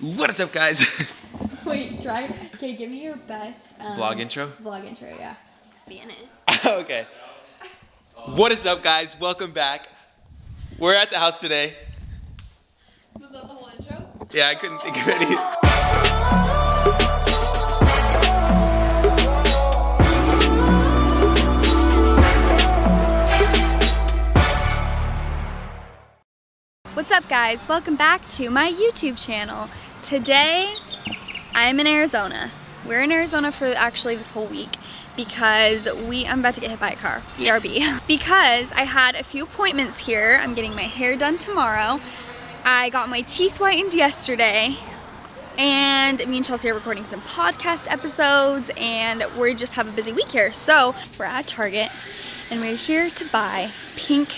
What is up, guys? Wait, try. Okay, give me your best Vlog intro? Vlog intro, yeah. Be in it. Okay. What is up, guys? Welcome back. We're at the house today. Was that the whole intro? Yeah, I couldn't think of any. What's up, guys? Welcome back to my YouTube channel. Today, I'm in Arizona. We're in Arizona for actually this whole week because I'm about to get hit by a car, BRB. Because I had a few appointments here. I'm getting my hair done tomorrow. I got my teeth whitened yesterday. And me and Chelsea are recording some podcast episodes and we just have a busy week here. So we're at Target and we're here to buy pink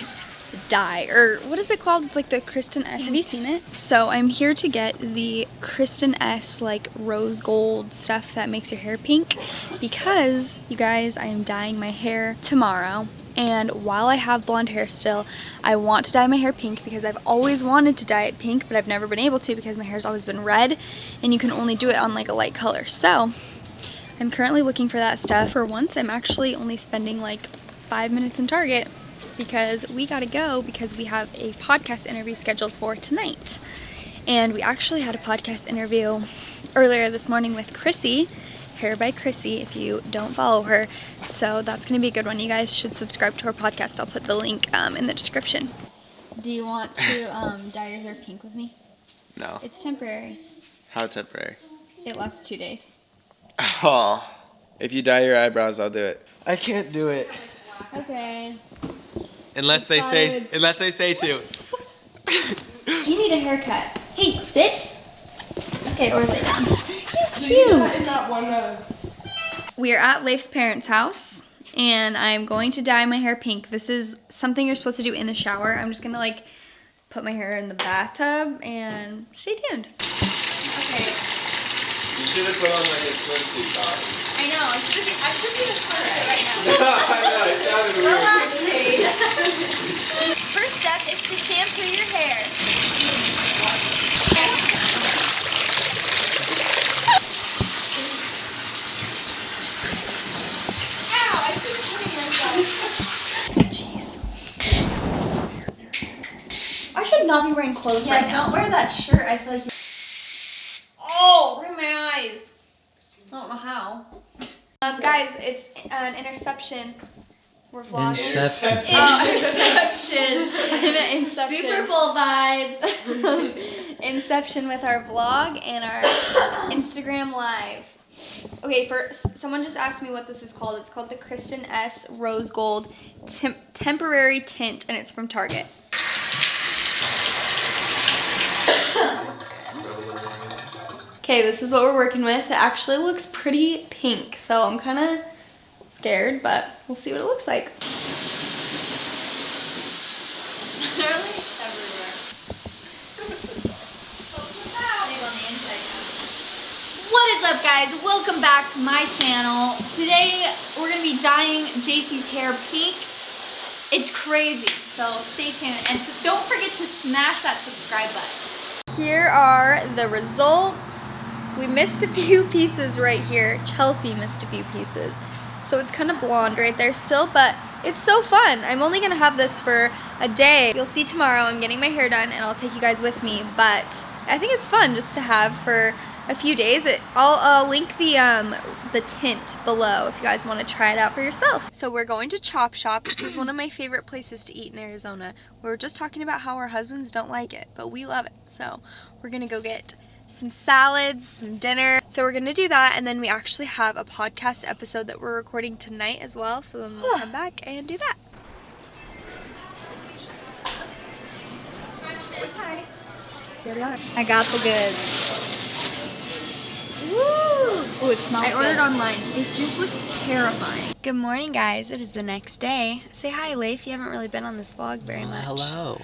dye, or what is it called? It's like the Kristin S. Have you seen it? So I'm here to get the Kristin S like rose gold stuff that makes your hair pink because, you guys, I am dyeing my hair tomorrow. And while I have blonde hair still, I want to dye my hair pink because I've always wanted to dye it pink, but I've never been able to because my hair's always been red and you can only do it on like a light color. So I'm currently looking for that stuff. For once, I'm actually only spending like 5 minutes in Target because we gotta go because we have a podcast interview scheduled for tonight. And we actually had a podcast interview earlier this morning with Chrissy, Hair by Chrissy, if you don't follow her. So that's gonna be a good one. You guys should subscribe to her podcast. I'll put the link in the description. Do you want to dye your hair pink with me? No. It's temporary. How temporary? It lasts 2 days. Oh. If you dye your eyebrows, I'll do it. I can't do it. Okay. Unless they say to. You need a haircut. Hey, sit. Okay, or lay down. You're cute. We are at Leif's parents' house, and I'm going to dye my hair pink. This is something you're supposed to do in the shower. I'm just gonna like put my hair in the bathtub and stay tuned. Okay. You should have put on like a swimsuit top. I know. I should be in a swimsuit right now. I know. It sounded weird. Relax, babe. First step is to shampoo your hair. Ow, I keep hitting myself. Jeez. I should not be wearing clothes right now. Don't wear that shirt. I feel like you... Oh, ruined my eyes. I don't know how. Guys, it's an interception. We're vlogging. Interception. Oh, interception. I meant inception. Super Bowl vibes. Inception with our vlog and our Instagram live. Okay, someone just asked me what this is called. It's called the Kristin S. Rose Gold Temporary Tint, and it's from Target. Okay, this is what we're working with. It actually looks pretty pink, so I'm kind of scared, but we'll see what it looks like. Literally everywhere. What is up, guys? Welcome back to my channel. Today we're gonna be dyeing Jaci's hair pink. It's crazy, so stay tuned. And so don't forget to smash that subscribe button. Here are the results. We missed a few pieces right here. Chelsea missed a few pieces. So it's kind of blonde right there still, but it's so fun. I'm only gonna have this for a day. You'll see tomorrow I'm getting my hair done and I'll take you guys with me, but I think it's fun just to have for a few days. I'll link the tint below if you guys want to try it out for yourself. So we're going to Chop Shop. This is one of my favorite places to eat in Arizona. We were just talking about how our husbands don't like it, but we love it. So we're gonna go get some salads, some dinner. So we're gonna do that, and then we actually have a podcast episode that we're recording tonight as well, so then we'll come back and do that. Hi. Here we are. I got the goods. Woo! Oh, it smells I ordered good. online. This juice looks terrifying. Good morning, guys. It is the next day. Say hi, Leif. You haven't really been on this vlog very much. Hello.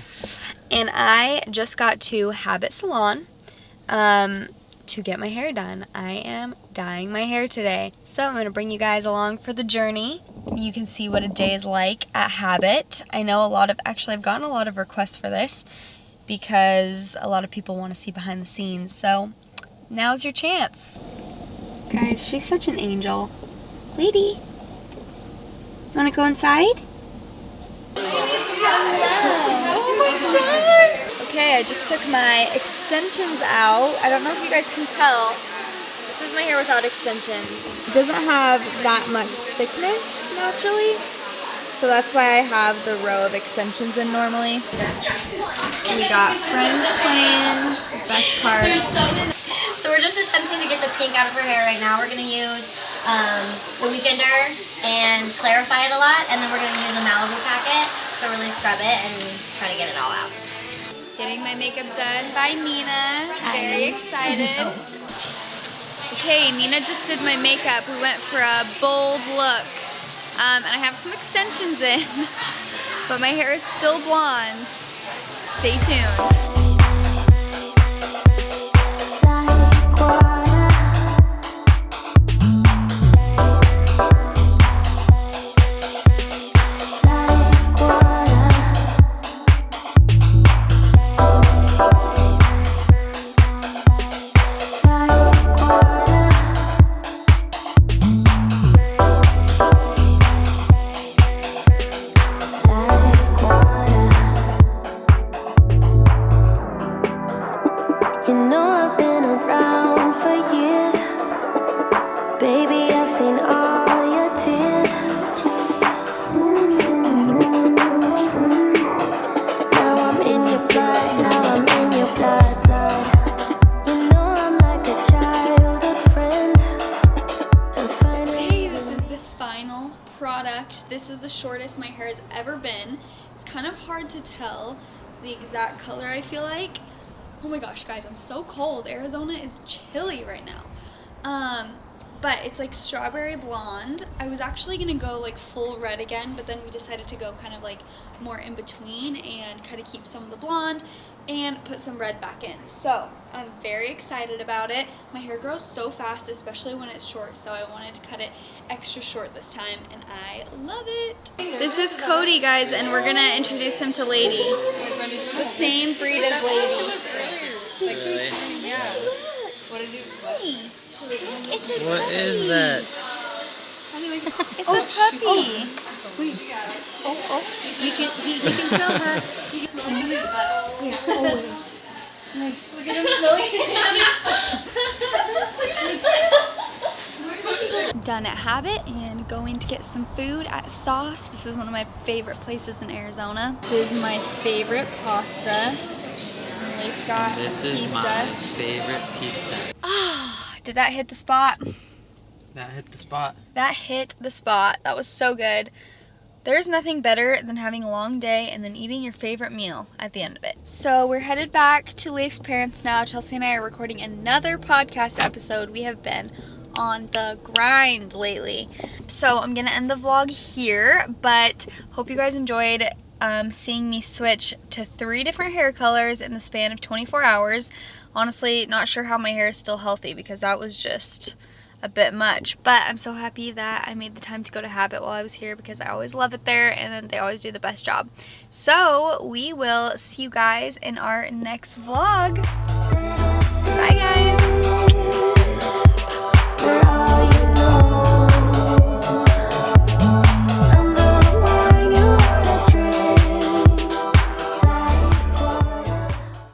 And I just got to Habit Salon to get my hair done. I am dyeing my hair today. So I'm going to bring you guys along for the journey. You can see what a day is like at Habit. I know I've gotten a lot of requests for this because a lot of people want to see behind the scenes. So Now's your chance. Guys, she's such an angel. Lady, you wanna go inside? Oh my god! Okay, I just took my extensions out. I don't know if you guys can tell. This is my hair without extensions. It doesn't have that much thickness naturally, so that's why I have the row of extensions in normally. We got friends playing, best part. So we're just attempting to get the pink out of her hair right now. We're going to use the Weekender and clarify it a lot, and then we're going to use the Malibu packet to really scrub it and try to get it all out. Getting my makeup done by Nina. Very excited. Okay, Nina just did my makeup. We went for a bold look. And I have some extensions in, but my hair is still blonde. Stay tuned. You know I've been around for years. Baby, I've seen all your tears. Now I'm in your blood, now I'm in your blood. You know I'm like a childhood friend. Okay, this is the final product. This is the shortest my hair has ever been. It's kind of hard to tell the exact color, I feel like. Oh my gosh, guys, I'm so cold. Arizona is chilly right now. But it's like strawberry blonde. I was actually gonna go like full red again, but then we decided to go kind of like more in between and kind of keep some of the blonde and put some red back in. So I'm very excited about it. My hair grows so fast, especially when it's short, so I wanted to cut it extra short this time, and I love it. This is Cody, guys, and we're gonna introduce him to Lady. The same breed as Lady. Really? Yeah. What is that? It's a puppy. He can smell her. He can smell each other's butts. Look at him smelling each other's butts. Done at Habit and going to get some food at Sauce. This is one of my favorite places in Arizona. This is my favorite pasta. They've got This pizza. is my favorite pizza. Ah, did that hit the spot? That hit the spot. That hit the spot. That was so good. There's nothing better than having a long day and then eating your favorite meal at the end of it. So we're headed back to Leif's parents now. Chelsea and I are recording another podcast episode. We have been on the grind lately. So I'm gonna end the vlog here, but hope you guys enjoyed seeing me switch to 3 different hair colors in the span of 24 hours. Honestly, not sure how my hair is still healthy because that was just a bit much, but I'm so happy that I made the time to go to Habit while I was here because I always love it there and they always do the best job. So we will see you guys in our next vlog. Bye guys.